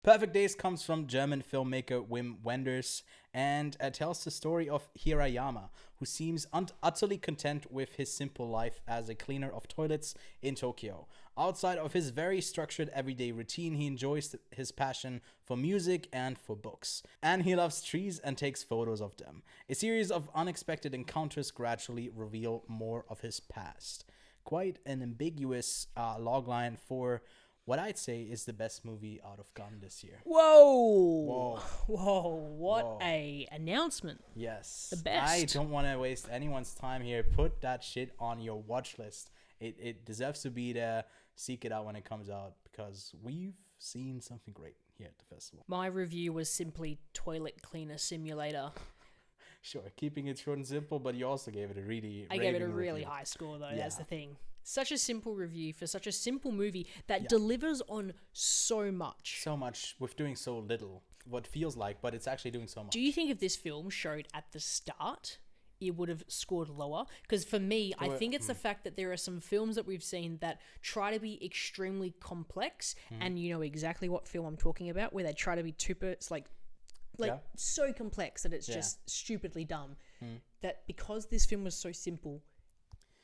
Perfect Days comes from German filmmaker Wim Wenders and tells the story of Hirayama, who seems utterly content with his simple life as a cleaner of toilets in Tokyo. Outside of his very structured everyday routine, he enjoys his passion for music and for books. And he loves trees and takes photos of them. A series of unexpected encounters gradually reveal more of his past. Quite an ambiguous logline for what I'd say is the best movie out of Gunn this year. Whoa! Whoa. What Whoa. a announcement. Yes. The best. I don't want to waste anyone's time here. Put that shit on your watch list. It deserves to be there. Seek it out when it comes out because we've seen something great here at the festival. My review was simply Toilet Cleaner Simulator. Sure, keeping it short and simple, but you also gave it a really I gave it a raving really review. high score, though. Yeah. That's the thing. Such a simple review for such a simple movie that delivers on so much. So much with doing so little. What feels like, but it's actually doing so much. Do you think if this film showed at the start, it would have scored lower? Because for me, I think it's the fact that there are some films that we've seen that try to be extremely complex, and you know exactly what film I'm talking about, where they try to be so complex that it's just stupidly dumb. That because this film was so simple,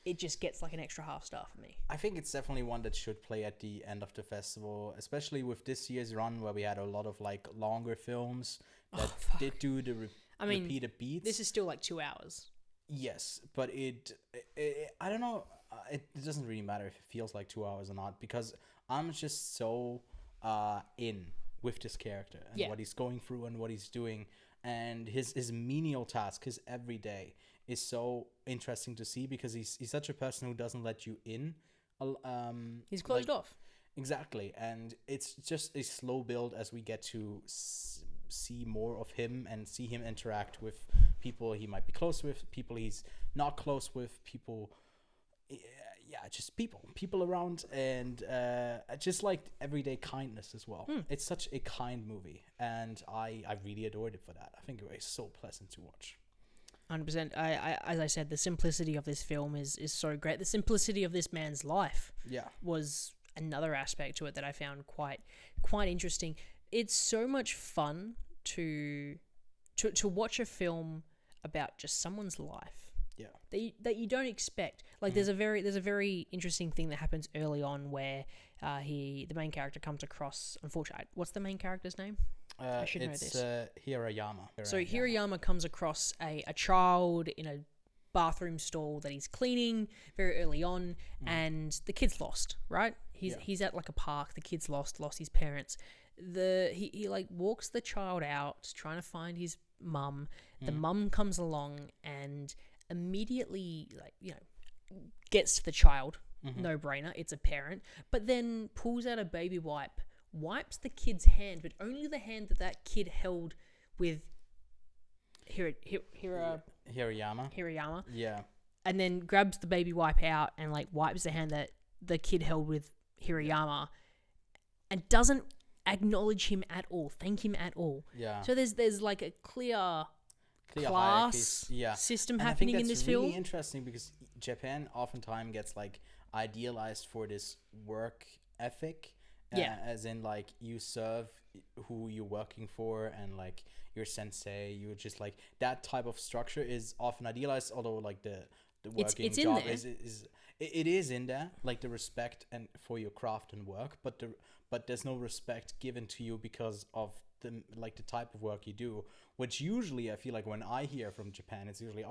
it just gets like an extra half star for me. I think it's definitely one that should play at the end of the festival, especially with this year's run where we had a lot of like longer films that did do the repeated beats. This is still like 2 hours. Yes, but it I don't know. It doesn't really matter if it feels like 2 hours or not because I'm just so in with this character and what he's going through and what he's doing and his menial task, his everyday is so interesting to see because he's such a person who doesn't let you in. He's closed off. Exactly, and it's just a slow build as we get to see more of him and see him interact with people he might be close with, people he's not close with, people, just people around, and just like everyday kindness as well. It's such a kind movie, and I really adored it for that. I think it was so pleasant to watch. 100%. I as I said, the simplicity of this film is so great. The simplicity of this man's life was another aspect to it that I found quite interesting. It's so much fun to watch a film about just someone's life. Yeah. That you don't expect. Like there's a very interesting thing that happens early on where the main character comes across, unfortunately, what's the main character's name? I should know this. Hirayama. So Hirayama comes across a child in a bathroom stall that he's cleaning very early on, and the kid's lost, right? He's at like a park, the kid's lost his parents. He like walks the child out trying to find his mum. The mum comes along and immediately gets to the child. No brainer, it's a parent, but then pulls out a baby wipe, wipes the kid's hand, but only the hand that kid held with Hirayama. Yeah. And then grabs the baby wipe out and like wipes the hand that the kid held with Hirayama, and doesn't acknowledge him at all, thank him at all. Yeah. So there's like a clear class system and happening I think in this that's film. really interesting because Japan oftentimes gets like idealized for this work ethic. As in like you serve who you're working for and like your sensei, you're just like that type of structure is often idealized, although like the working it's job in there. it is in there, like the respect and for your craft and work, but there's no respect given to you because of the type of work you do, which usually I feel like when I hear from Japan, it's usually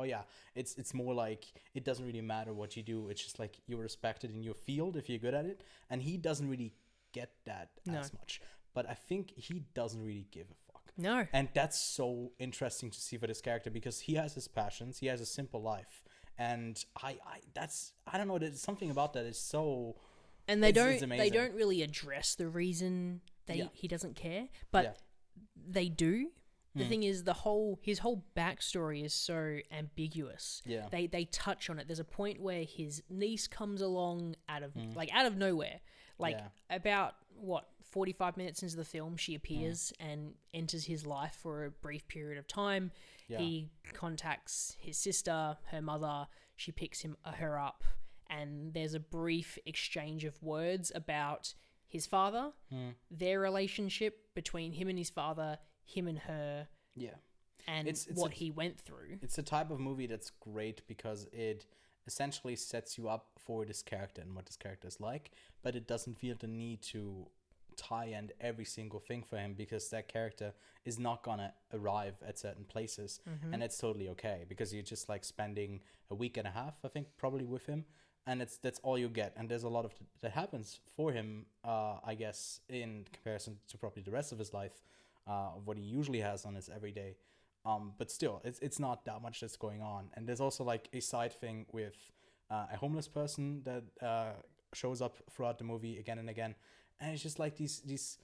it's more like it doesn't really matter what you do, it's just like you're respected in your field if you're good at it, and he doesn't really get that as much, but I think he doesn't really give a fuck. No. And that's so interesting to see for this character because he has his passions, he has a simple life, and I don't know, there's something about that is so, and they don't really address the reason he doesn't care, but they do. The thing is, his whole backstory is so ambiguous. Yeah. They touch on it. There's a point where his niece comes along out of nowhere. About 45 minutes into the film, she appears and enters his life for a brief period of time. Yeah. He contacts his sister, her mother. She picks her up, and there's a brief exchange of words about his father, their relationship between him and his father, him and her, Yeah. and what he went through. It's a type of movie that's great because it essentially sets you up for this character and what this character is like, but it doesn't feel the need to tie in every single thing for him because that character is not gonna arrive at certain places, and it's totally okay because you're just like spending a week and a half, I think, probably with him, and that's all you get. And there's a lot of that happens for him, I guess, in comparison to probably the rest of his life, of what he usually has on his everyday. But still, it's not that much that's going on. And there's also like a side thing with a homeless person that shows up throughout the movie again and again. And it's just like these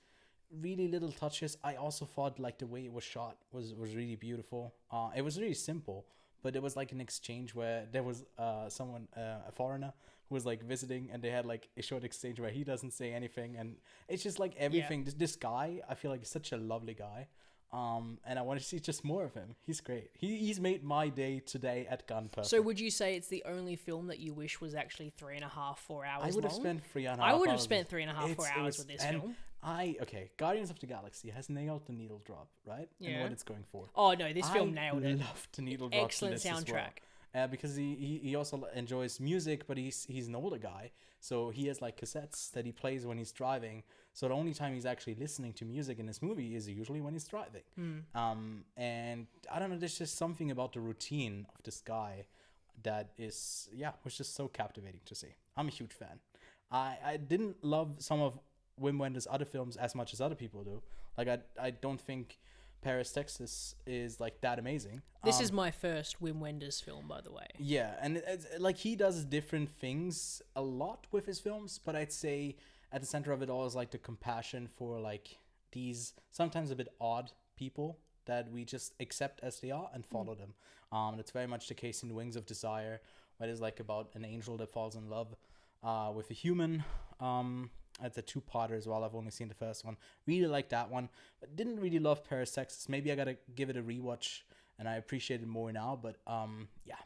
really little touches. I also thought like the way it was shot was really beautiful. It was really simple, but it was like an exchange where there was someone, a foreigner, who was like visiting, and they had like a short exchange where he doesn't say anything, and it's just like everything. This guy, I feel like, is such a lovely guy. And I want to see just more of him. He's great. He's made my day today at Gun perfect. So would you say it's the only film that you wish was actually 3.5, 4 hours long? I would have spent 3.5 I would have hours. spent 3.5, 4 hours with this film. Guardians of the Galaxy has nailed the needle drop, right? Yeah. And what it's going for. Oh no, this film nailed it. I love the needle drop. Excellent soundtrack. Because he also enjoys music, but he's an older guy, so he has like cassettes that he plays when he's driving. So the only time he's actually listening to music in this movie is usually when he's driving. And I don't know, there's just something about the routine of this guy that was just so captivating to see. I'm a huge fan. I didn't love some of Wim Wenders' other films as much as other people do. Like I don't think Paris, Texas is like that amazing. This is my first Wim Wenders film, by the way. Yeah, and it's like he does different things a lot with his films, but I'd say at the center of it all is like the compassion for like these sometimes a bit odd people that we just accept as they are and follow them. That's very much the case in Wings of Desire, where it's like about an angel that falls in love with a human. It's a two-parter as well. I've only seen the first one. Really like that one, but didn't really love Paris, Texas. Maybe I gotta give it a rewatch, and I appreciate it more now. But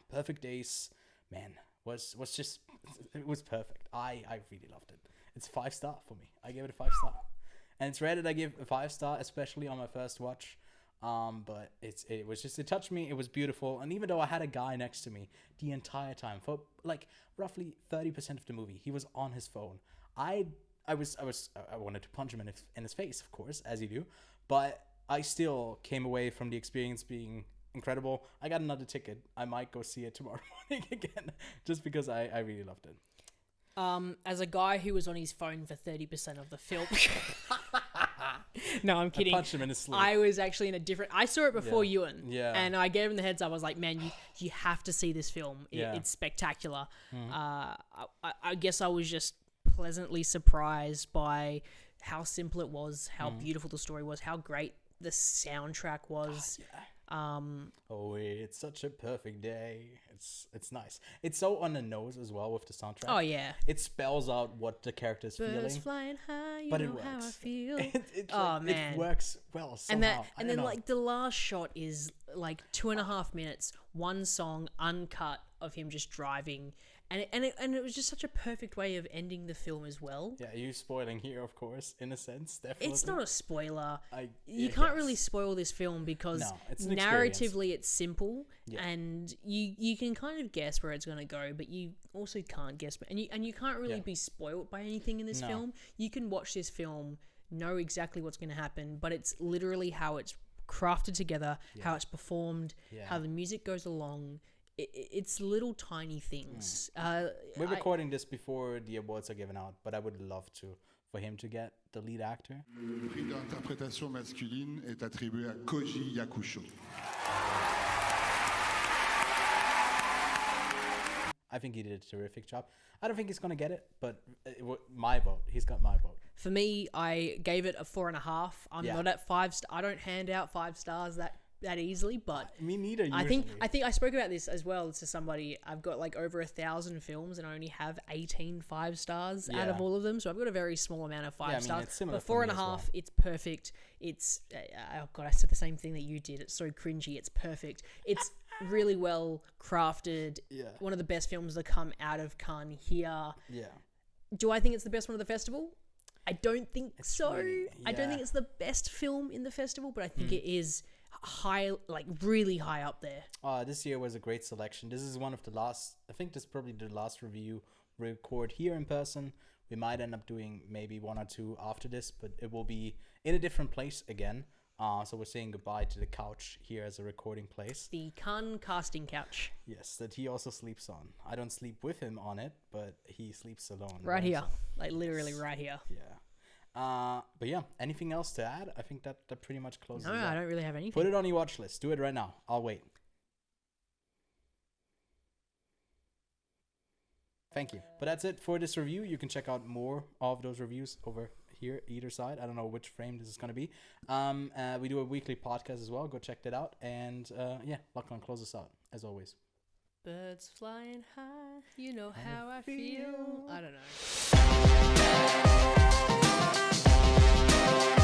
Perfect Days, man, was just, it was perfect. I really loved it. It's 5-star for me. I gave it a 5-star, and it's rare that I give a 5-star, especially on my first watch. But it touched me. It was beautiful, and even though I had a guy next to me the entire time for like roughly 30% of the movie, he was on his phone. I wanted to punch him in his face, of course, as you do, but I still came away from the experience being incredible. I got another ticket. I might go see it tomorrow morning again, just because I really loved it. As a guy who was on his phone for 30% of the film. No, I'm kidding. I punched him in his sleep. I was actually in a different... I saw it before Ewan. Yeah. And I gave him the heads up. I was like, man, you have to see this film. It's spectacular. I guess I was just pleasantly surprised by how simple it was, how beautiful the story was, how great the soundtrack was. It's such a perfect day. It's nice. It's so on the nose as well with the soundtrack. Oh yeah, it spells out what the character's feeling. Flying high, you but know it works. how I feel. Man, it works well somehow. And then like the last shot is like 2.5 minutes, one song uncut of him just driving. And it was just such a perfect way of ending the film as well. Yeah, you spoiling here, of course, in a sense, definitely. It's not a spoiler. You guess. Can't really spoil this film because narratively it's simple, and you can kind of guess where it's going to go, but you also can't guess. And you can't really be spoiled by anything in this film. You can watch this film, know exactly what's going to happen, but it's literally how it's crafted together, how it's performed, how the music goes along. It's little tiny things. We're recording this before the awards are given out, but I would love for him to get the lead actor. Le prix d'interprétation masculine est attribué à Koji Yakusho. I think he did a terrific job. I don't think he's going to get it, but my vote. He's got my vote. For me, I gave it a 4.5. I'm not at 5 stars. I don't hand out 5 stars that easily, but me neither. Usually. I think I spoke about this as well to somebody. I've got like over 1,000 films and I only have 18 5 stars out of all of them, so I've got a very small amount of 5 stars. It's similar. But 4.5, it's perfect. It's oh god, I said the same thing that you did. It's so cringy. It's perfect. It's really well crafted. One of the best films that come out of Cannes here. Yeah. Do I think it's the best one of the festival? I don't think so. really- I don't yeah. think it's the best film in the festival, but I think it is high, like really high up there. This year was a great selection. This is one of the last. I think this is probably the last review we record here in person. We might end up doing maybe one or two after this, but it will be in a different place again. So we're saying goodbye to the couch here as a recording place. The Cannes casting couch. Yes, that he also sleeps on. I don't sleep with him on it, but he sleeps alone. Right here. himself. Like literally right here. Yeah. But yeah, anything else to add? I think that pretty much closes No, it I out. don't really have anything. Put it on your watch list. Do it right now. I'll wait. Thank you. But that's it for this review. You can check out more of those reviews over here, either side. I don't know which frame this is going to be. We do a weekly podcast as well. Go check that out. And yeah, Lachlan, close us out, as always. Birds flying high, you know how I feel. I don't know.